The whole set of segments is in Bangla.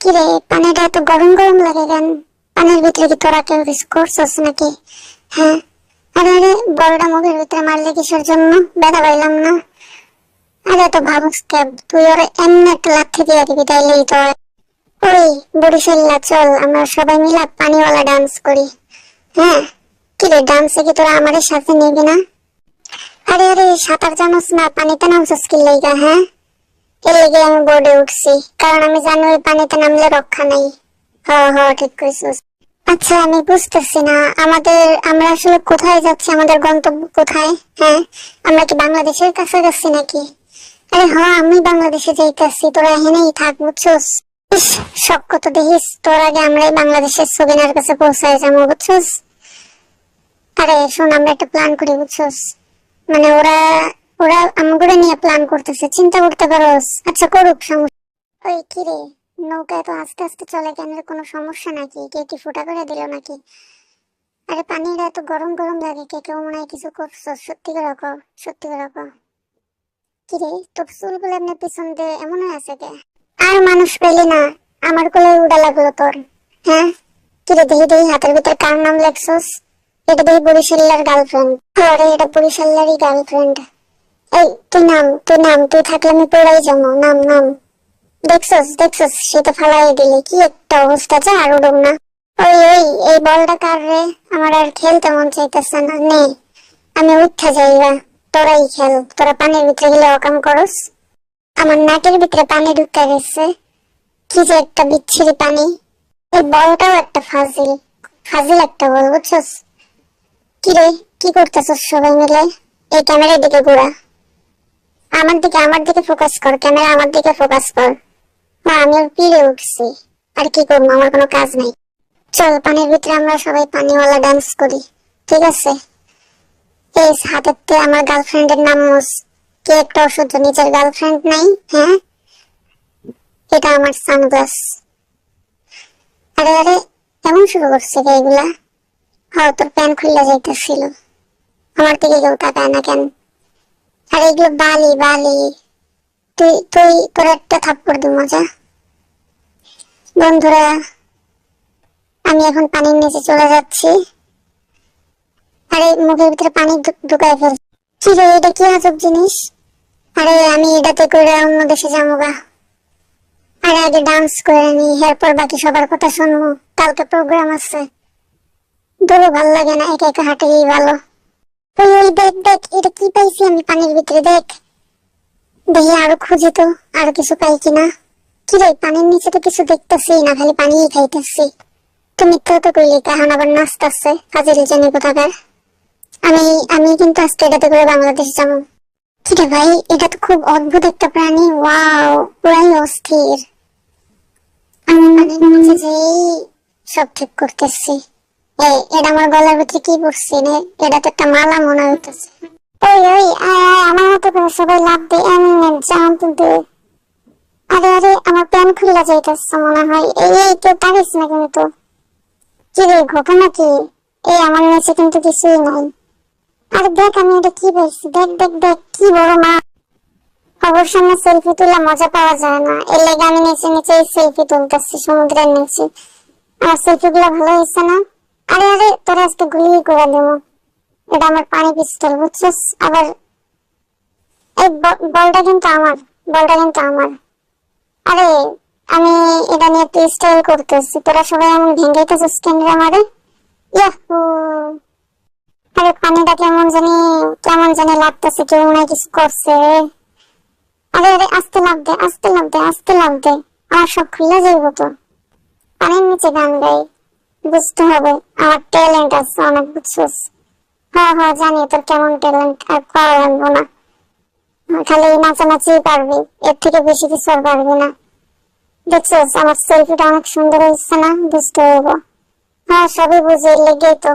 কিরে, পানিটা এত গরম গরম লাগে কেন? পানির ভিতরে কি তোরা কেউ কিছু করছস নাকি? হ্যাঁ, আরে আরে, বড়টা মুখের ভিতরে মারলে কিসের জন্য? ব্যথা পাইলাম না। আরে এত ভাবুস কেন? তুই ওরে এমনি একটা লাথি দিয়ে দিবি, তাইলেই তো হয়। ওই বরিশাল্লা, চল আমরা সবাই মিলে পানিওয়ালা ডান্স করি। হ্যাঁ, কিরে, ডান্সে কি তোরা আমাদের সাথে নিবি না? আরে আরে, সাঁতার জানোস না? পানিতে নামছস কি লাইগা? হ্যাঁ, এর লেগে আমি বোর্ডে উঠছি, কারণ আমি জানি ওই পানিতে নামলে রক্ষা নাই। হ হ, ঠিক কইছিস। আচ্ছা, আমি বুঝতেছি না আমরা আসলে কোথায় যাচ্ছি, আমাদের গন্তব্য কোথায়? হ্যাঁ, আমরা কি বাংলাদেশের কাছাকাছি নাকি? আরে হ, আমি বাংলাদেশে যাইতেছি, তোরা এখানেই থাক, বুঝছস? ইস, শখ কত দেখিস, তোর আগে আমরাই বাংলাদেশের সবিনার কাছে পৌঁছায় যাবো, বুঝছস? আরে শোন, আমরা একটা প্ল্যান করি, বুঝছস? মানে ওরা ওরা আমগুলো নিয়ে প্ল্যান করতেছে, চিন্তা করতে পারোস? আচ্ছা করুক, সমস্যা। ওই কিরে, নৌকায় তো আস্তে আস্তে চলে কেন? কোনো সমস্যা নাকি? কে কি ফুটা করে দিল নাকি? আরে পানিটা এত গরম গরম লাগে, কে কেউ মনে হয় কিছু করছো? সত্যি করে কও, সত্যি করে কও। কিরে, তোর চুলগুলো এমনি পিছন দিয়ে এমন হয়ে আছে কে? আর মানুষ পেলি না, আমার কোলে উড়া লাগলো তোর। হ্যাঁ, কিরে, দেখি দেখি হাতের ভিতরে কার নাম লেখছস? এটা দেখি বরিশাল্লার গার্লফ্রেন্ড। আরে এটা বরিশাল্লারই গার্লফ্রেন্ড। এই তুই নাম, তুই নাম, তুই থাকলে আমি পড়াই যাবো। নাম নাম। দেখছস দেখছস, সে তো ফালাই দিলি, কি একটা অবস্থা, যা আর উড়ুম না। ওই ওই, এই বলটা কার রে? আমার আর খেলতে মন চাইতেছে না, নে আমি উঠা যাইবা। তোরাই খেল, তোরা পানির ভিতরে গেলে অকাম করস। আমার নাকের ভিতরে পানি ঢুকে গেছে, কি যে একটা বিচ্ছিরি পানি। এই বলটাও একটা ফাজিল, ফাজিল একটা বল, বুঝছস? কিরে, কি করতেছস সবাই মিলে? এই ক্যামেরার দিকে ঘোরা, আমার দিকে ফোকাস কর, ক্যামেরা আমার দিকে ফোকাস কর। আমি ওর পিড়ে উঠছি, আর কি করবো, আমার কোনো কাজ নাই। চল পানির ভিতরে আমরা সবাই পানিওয়ালা ডান্স করি, ঠিক আছে? এই হাতেতে আমার গার্লফ্রেন্ডের নাম কি একটা অসহ্য, নিজের গার্লফ্রেন্ড নাই? হ্যাঁ, এটা আমার সানগ্লাস। আরে আরে, এমন শুরু করছে কে এগুলা? হ্যাঁ, তোর প্যান খুলে যাইতেছিল, আমার দিকে কেউ তাকায় না কেন? আর এগুলো বালি বালি। তুই তুই তোর একটা থাপ্পড় দি মজা। বন্ধুরা, আমি এখন পানির নিচে চলে যাচ্ছি। আরে মুখের ভিতরে পানি ঢুকায় ফেলছি। কি রে, এটা কি আজব জিনিস? আরে আমি এটাতে করে অন্য দেশে যাবো গা। আরে আগে ডান্স করে নি, এরপর বাকি সবার কথা শুনবো, কালকে প্রোগ্রাম আছে। দূরে ভাল লাগে না, একা একা হাঁটেই ভালো। ওই ওই, দেখ দেখ, এটা কি পাইছি আমি পানির ভিতরে, দেখ দেখি, আরো খুঁজি তো, আর কিছু পাই কিনা। কি রে, পানির নিচে তো কিছু দেখতেছি না, খালি পানিই খাইতেছি। তো মিথ্যা তো কইলি, কাহান আবার নাচতেছে, কাজের জানি কোথাকার। আমি আমি কিন্তু আজকে এটাতে করে বাংলাদেশ যাবো। কি রে ভাই, এটা তো খুব অদ্ভুত একটা প্রাণী, ওয়াও, পুরাই অস্থির। আমি পানির নিচে যেই সব ঠিক করতেছি। এটা আমার গলার ভিতরে কি পড়ছে রে? এটা তো একটা মালা মনে হইতেছে। ওই ওই, আয় আয়, আমার মতো করে সবাই লাভ দে, এমনি জাম্প দে। আরে আরে, আমার প্যান খুলে যাইতেছে মনে হয়। এই এই, কেউ পারিস না কিন্তু। কি রে, ঘটনা কি? এই আমার নিচে কিন্তু কিছুই নাই। আরে দেখ, আমি এটা কি পাইছি, দেখ দেখ দেখ, কি বড় মা। খবর সামনে সেলফি তুলে মজা পাওয়া যায় না, এর লেগে আমি নিচে নিচে সেলফি তুলতেছি সমুদ্রের নিচে। আমার সেলফি গুলো ভালো হয়েছে না? আরে আরে, তোরা আজকে গুলি করে দেবো। এটা আমার পানি পিস্তল, বুঝছিস? আবার এই বলটা কিন্তু আমার, বলটা কিন্তু আমার। আরে আমি এটা নিয়ে একটু স্টাইল করতেছি, তোরা সবাই এমন ভেঙেইতেছিস কেন রে আমারে? ইয়াহু! আরে পানিটা কেমন জানি লাগতেছে, কেউ মনে হয় কিছু করছে। আরে আরে, আস্তে লাফ দে, আস্তে লাফ দে, আস্তে লাফ দে, আমার সব খুলে যাইব তো। পানির নিচে গান গাই, বুঝতে হবে আমার ট্যালেন্ট আছে অনেক, বুঝছিস? হ্যাঁ হ্যাঁ, জানি তোর কেমন ট্যালেন্ট, আর করা লাগবো না, খালি নাচানাচি পারবি, এর থেকে বেশি কিছু আর পারবি না। দেখছিস আমার সেলফিটা অনেক সুন্দর হয়েছে না? বুঝতে হইব। হ্যাঁ, সবই বুঝে, লেগেই তো।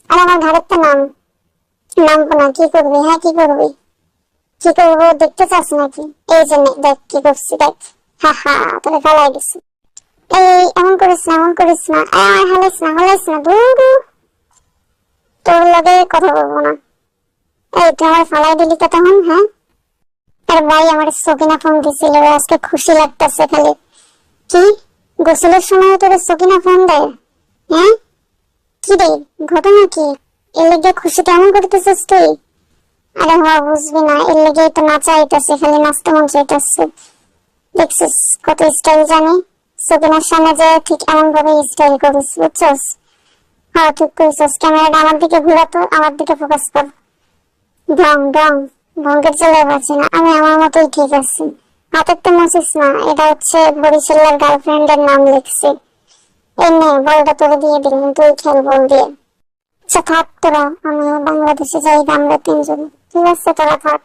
আর আমার ঘরের তো নামবো না, কি করবি? হ্যাঁ, কি করবি? কি করবো দেখতে চাস নাকি? এই যে দেখ কি করছি, দেখ। হা হা, তোকে ফেলাই দিছি। এই এমন করিস না, এমন করিস না, আমার হালাইস না, দূর। তোর লগে কথা বলবো না। এই তুই আমার ফালাই দিলি তো তখন, হ্যাঁ? তার ভাই আমার সকিনা ফোন দিছিল, আজকে খুশি লাগতেছে খালি। কি গোসলের সময় তোর সকিনা ফোন দেয়? হ্যাঁ কি রে ঘটনা কি? এর লেগে খুশি কেমন করতেছিস তুই? আরে হ্যাঁ বুঝবি না, এর লেগেই তো নাচা আইতাছে, খালি নাচতে মন চাইতাছে। দেখছিস কত স্টাইল জানি, সকিনার সামনে যে ঠিক এমন ভাবে স্টাইল করিস বুঝছস? হ্যাঁ ঠিক করিস। ক্যামেরাটা আমার দিকে ঘুরা, তো আমার দিকে ফোকাস কর। ঢং ঢং ভঙ্গের চলে পাচ্ছি না, আমি আমার মতোই ঠিক আছি। হাতের তো মুছিস না, এটা হচ্ছে বরিশালের গার্লফ্রেন্ডের নাম লিখছি। এই নে বলটা তোরে দিয়ে দিলাম, তুই খেল বল দিয়ে। আচ্ছা থাক তোরা, আমি বাংলাদেশে যাই, আমরা তিনজন। ঠিক আছে তোরা থাক।